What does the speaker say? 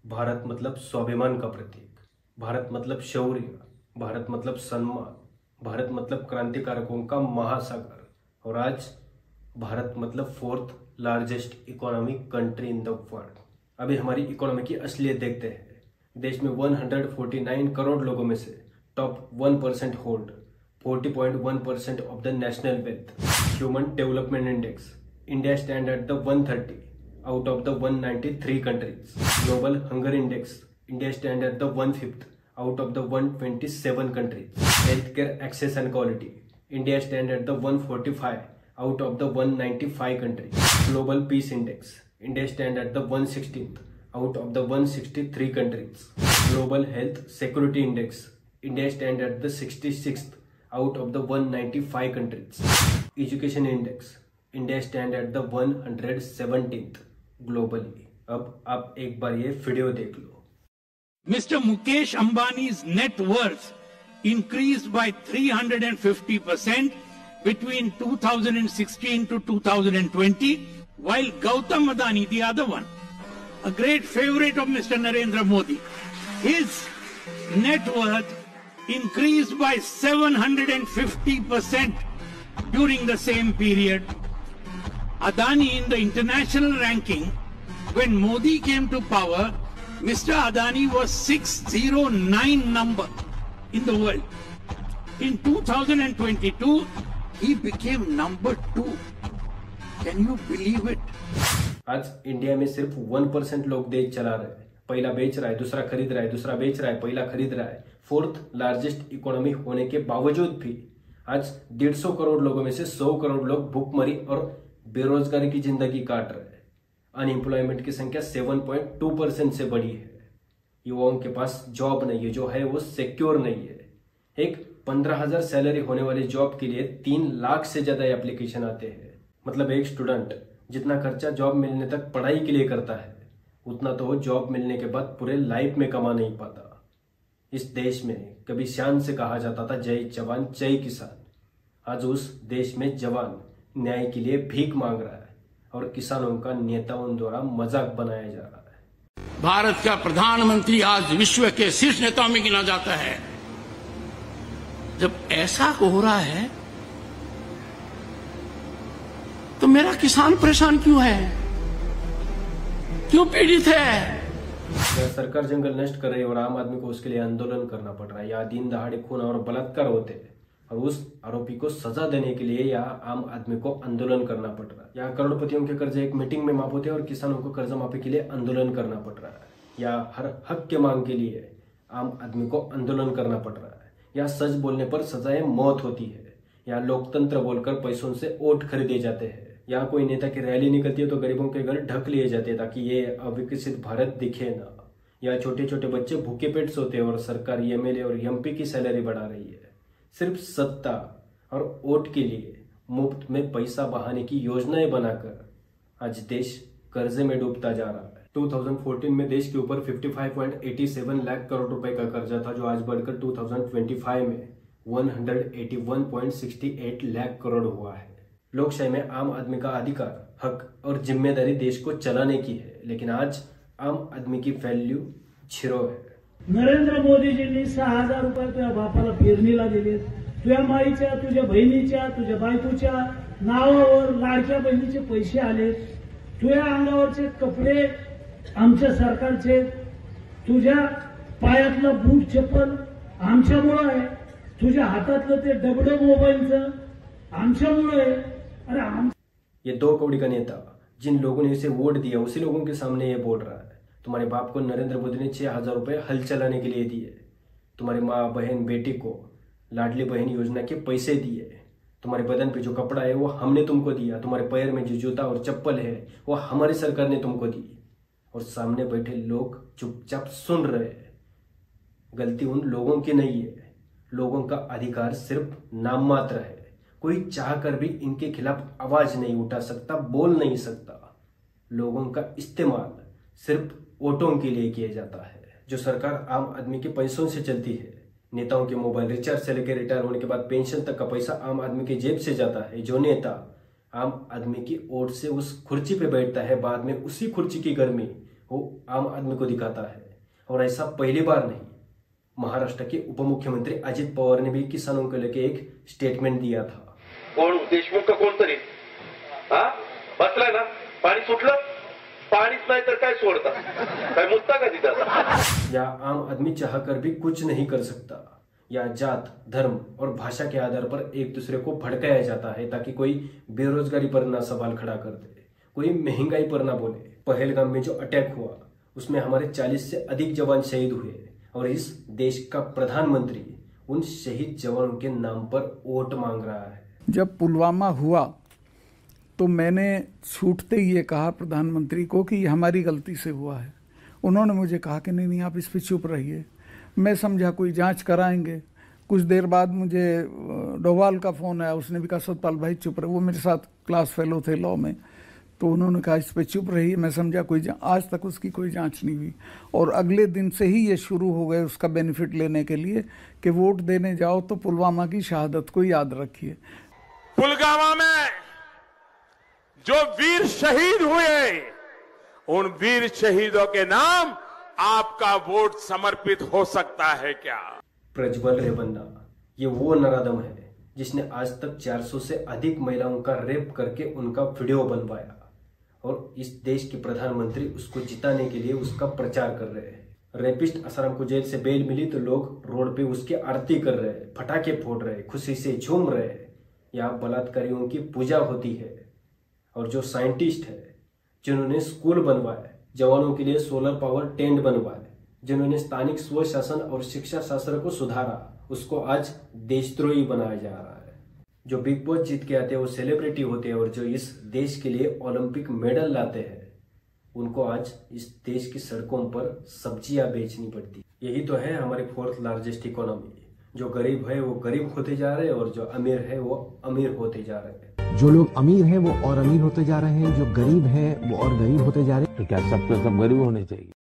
भारत मतलब स्वाभिमान का प्रतीक, भारत मतलब शौर्य, भारत मतलब सम्मान, भारत मतलब क्रांतिकारकों का महासागर। और आज भारत मतलब fourth largest economic country in the world. अभी हमारी इकोनॉमी की असलियत देखते हैं। देश में 149 करोड़ लोगों में से top 1% hold 40.1% of the national wealth. Human development index, India stand at the 130 out of the 193 countries. Global Hunger Index, India stand at the 1/5 out of the 127 countries. Healthcare access and quality, India stand at the 145 out of the 195 countries. Global Peace Index, India stand at the 116th out of the 163 countries. Global Health Security Index, India stand at the 66th out of the 195 countries. Education Index, India stand at the 117th globally. अब आप एक बार ये video देख लो। Mr. Mukesh Ambani's net worth increased by 350% between 2016 to 2020, while Gautam Adani, the other one, a great favorite of Mr. Narendra Modi, his net worth increased by 750% during the same period. Adani in the international ranking, when Modi came to power, Mr. Adani was 609 number in the world. In 2022, he became number 2. Can you believe it? आज India में सिर्फ 1% लोग देश चला रहे हैं। पहला बेच रहा है, दूसरा खरीद रहा है, दूसरा बेच रहा है, पहला खरीद रहा है। फोर्थ लार्जेस्ट इकोनॉमी होने के बावजूद भी आज 150 करोड़ लोगों में से 100 करोड़ लोग भूखमरी और बेरोजगारी की जिंदगी काट रहे हैं। अनएम्प्लॉयमेंट की संख्या 7.2% से बढ़ी है। युवाओं के पास जॉब नहीं है, जो है वो सिक्योर नहीं है। एक 15,000 सैलरी होने वाली जॉब के लिए 3 लाख से ज्यादा एप्लीकेशन आते हैं। मतलब एक स्टूडेंट जितना खर्चा जॉब मिलने तक पढ़ाई के लिए करता है, उतना तो वो जॉब मिलने के बाद पूरे लाइफ में कमा नहीं पाता। इस देश में कभी शान से कहा जाता था जय जवान जय किसान। आज उस देश में जवान न्याय के लिए भीख मांग रहा है और किसानों का नेताओं द्वारा मजाक बनाया जा रहा है। भारत का प्रधानमंत्री आज विश्व के शीर्ष नेताओं में गिना जाता है। जब ऐसा हो रहा है तो मेरा किसान परेशान क्यों है, क्यों पीड़ित है? सरकार जंगल नष्ट कर रही है और आम आदमी को उसके लिए आंदोलन करना पड़ रहा है। या दिन दहाड़े खून और बलात्कार होते हैं और उस आरोपी को सजा देने के लिए या आम आदमी को आंदोलन करना पड़ रहा है। या करोड़पतियों के कर्जे एक मीटिंग में माफ होते हैं और किसानों को कर्ज माफी के लिए आंदोलन करना पड़ रहा है। या हर हक के मांग के लिए आम आदमी को आंदोलन करना पड़ रहा है। या सच बोलने पर सजाए मौत होती है। या लोकतंत्र बोलकर पैसों से वोट खरीदे जाते हैं। या कोई नेता की रैली निकलती है तो गरीबों के घर ढक लिए जाते हैं ताकि ये अविकसित भारत दिखे ना। या छोटे छोटे बच्चे भूखे पेट सोते हैं और सरकार एमएलए और एमपी की सैलरी बढ़ा रही है सिर्फ सत्ता और वोट के लिए। मुफ्त में पैसा बहाने की योजनाएं बनाकर आज देश कर्जे में डूबता जा रहा है। 2014 में देश के ऊपर 55.87 लाख करोड़ रुपए का कर्जा था, जो आज बढ़कर 2025 में 181.68 लाख करोड़ हुआ है। लोकशाही में आम आदमी का अधिकार, हक और जिम्मेदारी देश को चलाने की है, लेकिन आज आम आदमी की वैल्यू 0 है। नरेंद्र मोदीजींनी 6,000 रुपये तुझ्या बापाला पेरणीला दिले, तुझ्या माईच्या, तुझ्या बहिणीच्या, तुझ्या बायकोच्या नावावर लाडक्या बहिणीचे पैसे आले, तुझ्या अंगावरचे कपडे आमच्या सरकारचे, तुझ्या पायातलं बूट चप्पल आमच्यामुळे आहे, तुझ्या हातातलं ते डबडं मोबाईलचं आमच्यामुळे आहे। अरे ये 2 कौड़ी का नेता जिन लोगों ने इसे वोट दिया उसी लोगों के सामने ये बोल रहा है। तुम्हारे बाप को नरेंद्र मोदी ने 6,000 रुपए हल चलाने के लिए दिए। तुम्हारी माँ, बहन, बेटी को लाडली बहन योजना के पैसे दिए। तुम्हारे बदन पे जो कपड़ा है वो हमने तुमको दिया। तुम्हारे पैर में जो जूता और चप्पल है वो हमारी सरकार ने तुमको दी। और सामने बैठे लोग चुपचाप सुन रहे हैं। गलती उन लोगों की नहीं है। लोगों का अधिकार सिर्फ नाम मात्र है। कोई चाहकर भी इनके खिलाफ आवाज नहीं उठा सकता, बोल नहीं सकता। लोगों का इस्तेमाल सिर्फ वोटों के लिए किया जाता है। जो सरकार आम आदमी के पैसों से चलती है, नेताओं के मोबाइल रिचार्ज से लेकर रिटायर होने के बाद पेंशन तक का पैसा आम आदमी के जेब से जाता है। जो नेता आम आदमी की ओर से उस कुर्सी पे बैठता है, बाद में उसी कुर्सी की गर्मी वो आम आदमी को दिखाता है। और ऐसा पहली बार नहीं, महाराष्ट्र के उप मुख्यमंत्री अजित पवार ने भी किसानों को लेकर एक स्टेटमेंट दिया था। कोण देशमुख का कोणतरी बसलाय ना, पाणी सुटलं, पाणीच नाही तर काय सोडता, काय मुद्दा का तिथं? या आम आदमी चाहकर भी कुछ नहीं कर सकता, या जात, धर्म और भाषा के आधार पर एक दूसरे को भड़काया जाता है ताकि कोई बेरोजगारी पर ना सवाल खड़ा कर दे, कोई महंगाई पर ना बोले। पहलगाम में जो अटैक हुआ उसमें हमारे 40 से अधिक जवान शहीद हुए और इस देश का प्रधानमंत्री उन शहीद जवानों के नाम पर वोट मांग रहा है। जब पुलवामा हुआ तो मैंने छूटते ही ये कहा प्रधानमंत्री को कि ये हमारी गलती से हुआ है। उन्होंने मुझे कहा कि नहीं आप इस पे चुप रहिए। मैं समझा कोई जांच कराएंगे। कुछ देर बाद मुझे डोभाल का फ़ोन आया, उसने भी कहा सतपाल भाई चुप रहे। वो मेरे साथ क्लास फेलो थे लॉ में, तो उन्होंने कहा इस पे चुप रहिए। मैं समझा कोई आज तक उसकी कोई जांच नहीं हुई और अगले दिन से ही ये शुरू हो गए उसका बेनिफिट लेने के लिए कि वोट देने जाओ तो पुलवामा की शहादत को याद रखिए। पुलवामा में जो वीर शहीद हुए, उन वीर शहीदों के नाम आपका वोट समर्पित हो सकता है क्या? प्रज्वल रेवन्ना ये वो नराधम है जिसने आज तक 400 से अधिक महिलाओं का रेप करके उनका वीडियो बनवाया और इस देश के प्रधानमंत्री उसको जिताने के लिए उसका प्रचार कर रहे हैं। रेपिस्ट आसाराम को जेल से बेल मिली तो लोग रोड पे उसकी आरती कर रहे हैं, पटाखे फोड़ रहे हैं, खुशी से झूम रहे हैं। यहाँ बलात्कारियों की पूजा होती है। और जो साइंटिस्ट है जिन्होंने स्कूल बनवाए, जवानों के लिए सोलर पावर टेंट बनवाए, जिन्होंने स्थानिक स्वशासन और शिक्षा शास्त्र को सुधारा, उसको आज देशद्रोही बनाया जा रहा है। जो बिग बॉस जीत के आते हैं वो सेलिब्रिटी होते हैं और जो इस देश के लिए ओलंपिक मेडल लाते हैं उनको आज इस देश की सड़कों पर सब्जियां बेचनी पड़ती। यही तो है हमारी 4th लार्जेस्ट इकोनॉमी। जो गरीब है वो गरीब होते जा रहे हैं और जो अमीर है वो अमीर होते जा रहे हैं। जो लोग अमीर हैं वो और अमीर होते जा रहे हैं, जो गरीब हैं वो और गरीब होते जा रहे हैं। तो क्या सबको सब गरीब होने चाहिए?